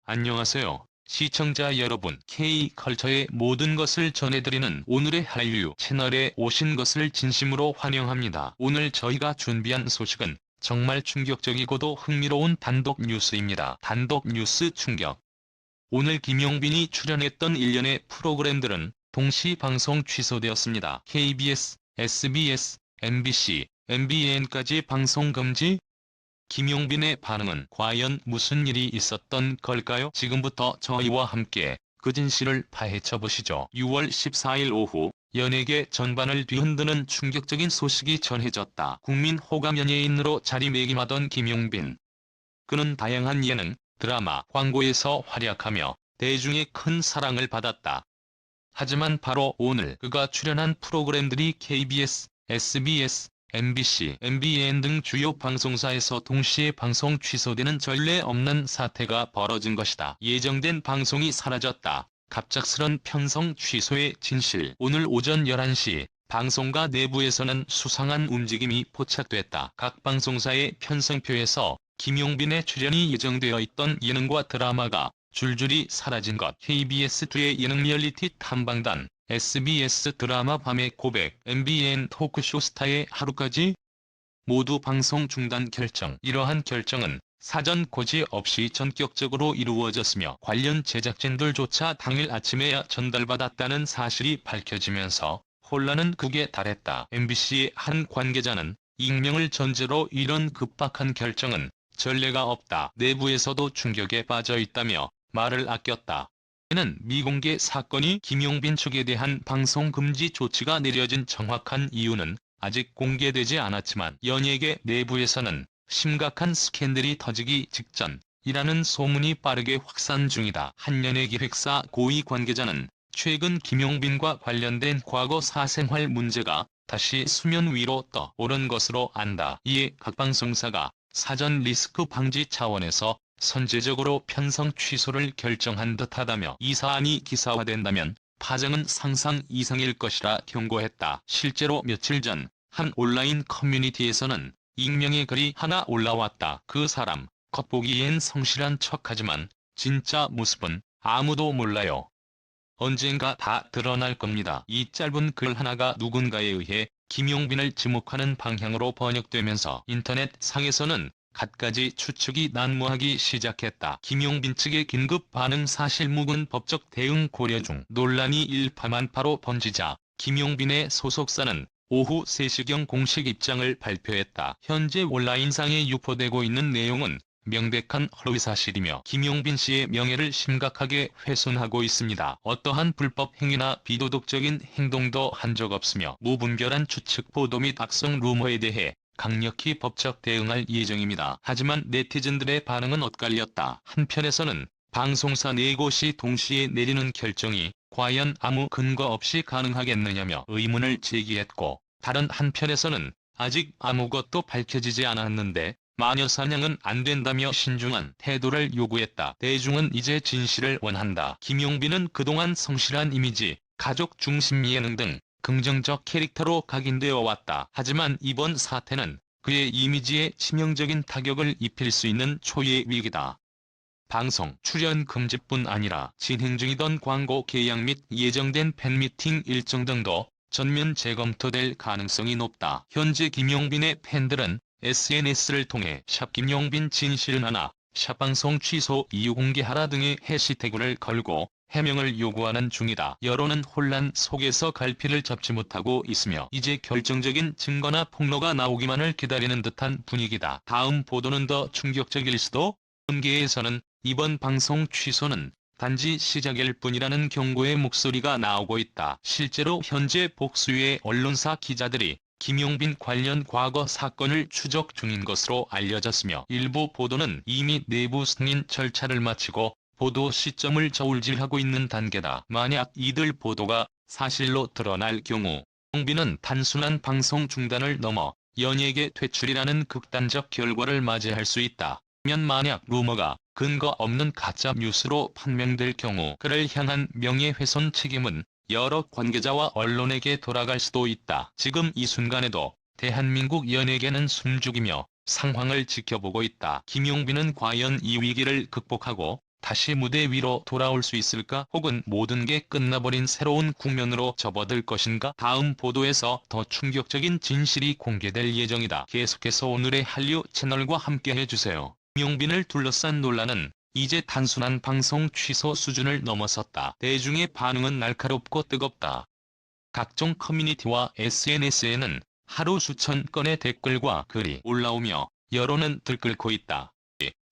안녕하세요. 시청자 여러분, K컬처의 모든 것을 전해드리는 오늘의 한류 채널에 오신 것을 진심으로 환영합니다. 오늘 저희가 준비한 소식은 정말 충격적이고도 흥미로운 단독 뉴스입니다. 단독 뉴스 충격. 오늘 김용빈이 출연했던 일련의 프로그램들은 동시 방송 취소되었습니다. KBS, SBS, MBC, MBN까지 방송 금지? 김용빈의 반응은 과연 무슨 일이 있었던 걸까요? 지금부터 저희와 함께 그 진실을 파헤쳐 보시죠. 6월 14일 오후 연예계 전반을 뒤흔드는 충격적인 소식이 전해졌다. 국민 호감 연예인으로 자리매김하던 김용빈. 그는 다양한 예능, 드라마, 광고에서 활약하며 대중의 큰 사랑을 받았다. 하지만 바로 오늘 그가 출연한 프로그램들이 KBS, SBS, MBC, MBN 등 주요 방송사에서 동시에 방송 취소되는 전례 없는 사태가 벌어진 것이다. 예정된 방송이 사라졌다. 갑작스런 편성 취소의 진실. 오늘 오전 11시 방송가 내부에서는 수상한 움직임이 포착됐다. 각 방송사의 편성표에서 김용빈의 출연이 예정되어 있던 예능과 드라마가 줄줄이 사라진 것. KBS2의 예능 리얼리티 탐방단, SBS 드라마 밤의 고백, MBN 토크쇼 스타의 하루까지 모두 방송 중단 결정. 이러한 결정은 사전 고지 없이 전격적으로 이루어졌으며 관련 제작진들조차 당일 아침에야 전달받았다는 사실이 밝혀지면서 혼란은 극에 달했다. MBC의 한 관계자는 익명을 전제로 이런 급박한 결정은 전례가 없다. 내부에서도 충격에 빠져 있다며 말을 아꼈다. 이는 미공개 사건이 김용빈 측에 대한 방송 금지 조치가 내려진 정확한 이유는 아직 공개되지 않았지만 연예계 내부에서는 심각한 스캔들이 터지기 직전이라는 소문이 빠르게 확산 중이다. 한 연예기획사 고위 관계자는 최근 김용빈과 관련된 과거 사생활 문제가 다시 수면 위로 떠오른 것으로 안다. 이에 각 방송사가 사전 리스크 방지 차원에서 선제적으로 편성 취소를 결정한 듯하다며 이 사안이 기사화된다면 파장은 상상 이상일 것이라 경고했다. 실제로 며칠 전 한 온라인 커뮤니티에서는 익명의 글이 하나 올라왔다. 그 사람, 겉보기엔 성실한 척하지만 진짜 모습은 아무도 몰라요. 언젠가 다 드러날 겁니다. 이 짧은 글 하나가 누군가에 의해 김용빈을 지목하는 방향으로 번역되면서 인터넷 상에서는 갖가지 추측이 난무하기 시작했다. 김용빈 측의 긴급 반응 사실 묵은 법적 대응 고려 중. 논란이 일파만파로 번지자 김용빈의 소속사는 오후 3시경 공식 입장을 발표했다. 현재 온라인상에 유포되고 있는 내용은 명백한 허위사실이며 김용빈 씨의 명예를 심각하게 훼손하고 있습니다. 어떠한 불법 행위나 비도덕적인 행동도 한 적 없으며 무분별한 추측 보도 및 악성 루머에 대해 강력히 법적 대응할 예정입니다. 하지만 네티즌들의 반응은 엇갈렸다. 한편에서는 방송사 4곳이 동시에 내리는 결정이 과연 아무 근거 없이 가능하겠느냐며 의문을 제기했고, 다른 한편에서는 아직 아무것도 밝혀지지 않았는데 마녀사냥은 안 된다며 신중한 태도를 요구했다. 대중은 이제 진실을 원한다. 김용빈은 그동안 성실한 이미지, 가족 중심 예능 등 긍정적 캐릭터로 각인되어 왔다. 하지만 이번 사태는 그의 이미지에 치명적인 타격을 입힐 수 있는 초유의 위기다. 방송 출연 금지뿐 아니라 진행 중이던 광고 계약 및 예정된 팬미팅 일정 등도 전면 재검토될 가능성이 높다. 현재 김용빈의 팬들은 SNS를 통해 샵 김용빈 진실은 하나, 샵 방송 취소 이유 공개하라 등의 해시태그를 걸고 해명을 요구하는 중이다. 여론은 혼란 속에서 갈피를 잡지 못하고 있으며 이제 결정적인 증거나 폭로가 나오기만을 기다리는 듯한 분위기다. 다음 보도는 더 충격적일 수도. 본계에서는 이번 방송 취소는 단지 시작일 뿐이라는 경고의 목소리가 나오고 있다. 실제로 현재 복수의 언론사 기자들이 김용빈 관련 과거 사건을 추적 중인 것으로 알려졌으며 일부 보도는 이미 내부 승인 절차를 마치고 보도 시점을 저울질하고 있는 단계다. 만약 이들 보도가 사실로 드러날 경우 김용빈은 단순한 방송 중단을 넘어 연예계 퇴출이라는 극단적 결과를 맞이할 수 있다. 만약 루머가 근거 없는 가짜 뉴스로 판명될 경우 그를 향한 명예훼손 책임은 여러 관계자와 언론에게 돌아갈 수도 있다. 지금 이 순간에도 대한민국 연예계는 숨죽이며 상황을 지켜보고 있다. 김용빈은 과연 이 위기를 극복하고 다시 무대 위로 돌아올 수 있을까? 혹은 모든 게 끝나버린 새로운 국면으로 접어들 것인가? 다음 보도에서 더 충격적인 진실이 공개될 예정이다. 계속해서 오늘의 한류 채널과 함께 해주세요. 김용빈을 둘러싼 논란은 이제 단순한 방송 취소 수준을 넘어섰다. 대중의 반응은 날카롭고 뜨겁다. 각종 커뮤니티와 SNS에는 하루 수천 건의 댓글과 글이 올라오며 여론은 들끓고 있다.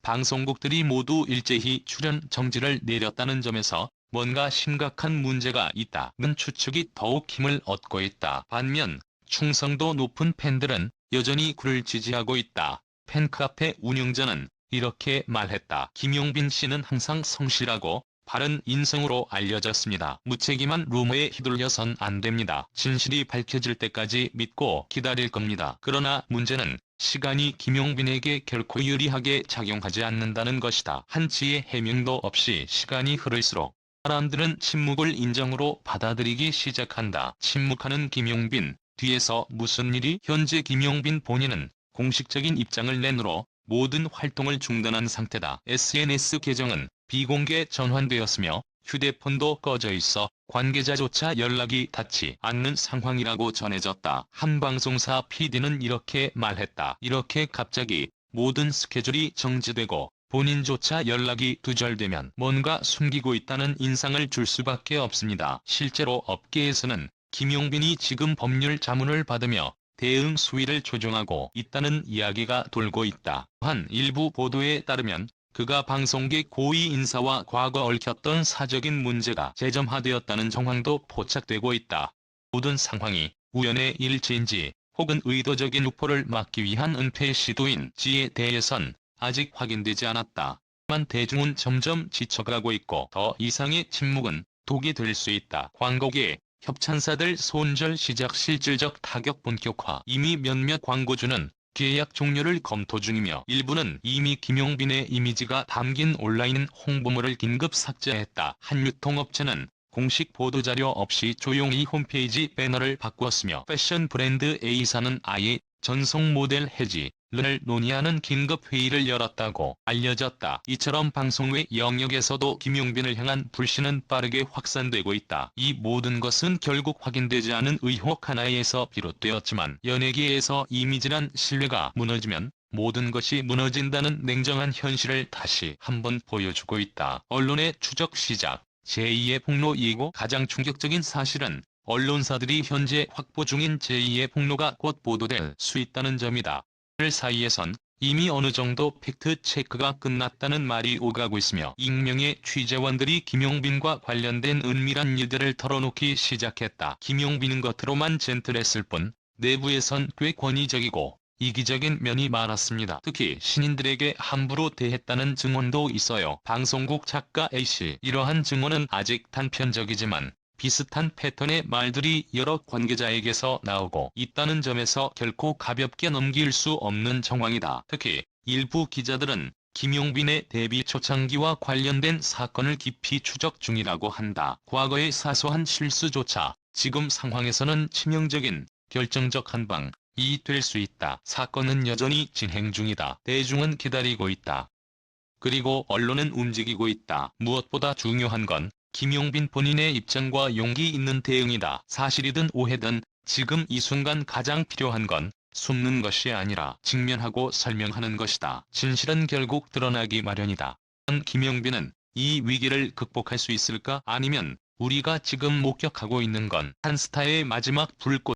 방송국들이 모두 일제히 출연 정지를 내렸다는 점에서 뭔가 심각한 문제가 있다는 추측이 더욱 힘을 얻고 있다. 반면 충성도 높은 팬들은 여전히 그를 지지하고 있다. 팬카페 운영자는 이렇게 말했다. 김용빈 씨는 항상 성실하고 바른 인성으로 알려졌습니다. 무책임한 루머에 휘둘려선 안 됩니다. 진실이 밝혀질 때까지 믿고 기다릴 겁니다. 그러나 문제는 시간이 김용빈에게 결코 유리하게 작용하지 않는다는 것이다. 한치의 해명도 없이 시간이 흐를수록 사람들은 침묵을 인정으로 받아들이기 시작한다. 침묵하는 김용빈, 뒤에서 무슨 일이? 현재 김용빈 본인은 공식적인 입장을 내므로 모든 활동을 중단한 상태다. SNS 계정은 비공개 전환되었으며 휴대폰도 꺼져 있어 관계자조차 연락이 닿지 않는 상황이라고 전해졌다. 한 방송사 PD는 이렇게 말했다. 이렇게 갑자기 모든 스케줄이 정지되고 본인조차 연락이 두절되면 뭔가 숨기고 있다는 인상을 줄 수밖에 없습니다. 실제로 업계에서는 김용빈이 지금 법률 자문을 받으며 대응 수위를 조정하고 있다는 이야기가 돌고 있다. 한 일부 보도에 따르면 그가 방송계 고위 인사와 과거 얽혔던 사적인 문제가 재점화되었다는 정황도 포착되고 있다. 모든 상황이 우연의 일치인지 혹은 의도적인 유포를 막기 위한 은폐 시도인지에 대해선 아직 확인되지 않았다. 하지만 대중은 점점 지쳐가고 있고 더 이상의 침묵은 독이 될 수 있다. 광고계 협찬사들 손절 시작 실질적 타격 본격화. 이미 몇몇 광고주는 계약 종료를 검토 중이며 일부는 이미 김용빈의 이미지가 담긴 온라인 홍보물을 긴급 삭제했다. 한 유통업체는 공식 보도자료 없이 조용히 홈페이지 배너를 바꾸었으며 패션 브랜드 A사는 아예 전속 모델 해지를 논의하는 긴급 회의를 열었다고 알려졌다. 이처럼 방송 외 영역에서도 김용빈을 향한 불신은 빠르게 확산되고 있다. 이 모든 것은 결국 확인되지 않은 의혹 하나에서 비롯되었지만 연예계에서 이미지란 신뢰가 무너지면 모든 것이 무너진다는 냉정한 현실을 다시 한번 보여주고 있다. 언론의 추적 시작. 제2의 폭로 예고. 가장 충격적인 사실은 언론사들이 현재 확보 중인 제2의 폭로가 곧 보도될 수 있다는 점이다. 그 사이에선 이미 어느 정도 팩트 체크가 끝났다는 말이 오가고 있으며 익명의 취재원들이 김용빈과 관련된 은밀한 일들을 털어놓기 시작했다. 김용빈은 겉으로만 젠틀했을 뿐 내부에선 꽤 권위적이고 이기적인 면이 많았습니다. 특히 신인들에게 함부로 대했다는 증언도 있어요. 방송국 작가 A씨, 이러한 증언은 아직 단편적이지만 비슷한 패턴의 말들이 여러 관계자에게서 나오고 있다는 점에서 결코 가볍게 넘길 수 없는 정황이다. 특히 일부 기자들은 김용빈의 데뷔 초창기와 관련된 사건을 깊이 추적 중이라고 한다. 과거의 사소한 실수조차 지금 상황에서는 치명적인 결정적 한방이 될 수 있다. 사건은 여전히 진행 중이다. 대중은 기다리고 있다. 그리고 언론은 움직이고 있다. 무엇보다 중요한 건 김용빈 본인의 입장과 용기 있는 대응이다. 사실이든 오해든 지금 이 순간 가장 필요한 건 숨는 것이 아니라 직면하고 설명하는 것이다. 진실은 결국 드러나기 마련이다. 김용빈은 이 위기를 극복할 수 있을까? 아니면 우리가 지금 목격하고 있는 건 한 스타의 마지막 불꽃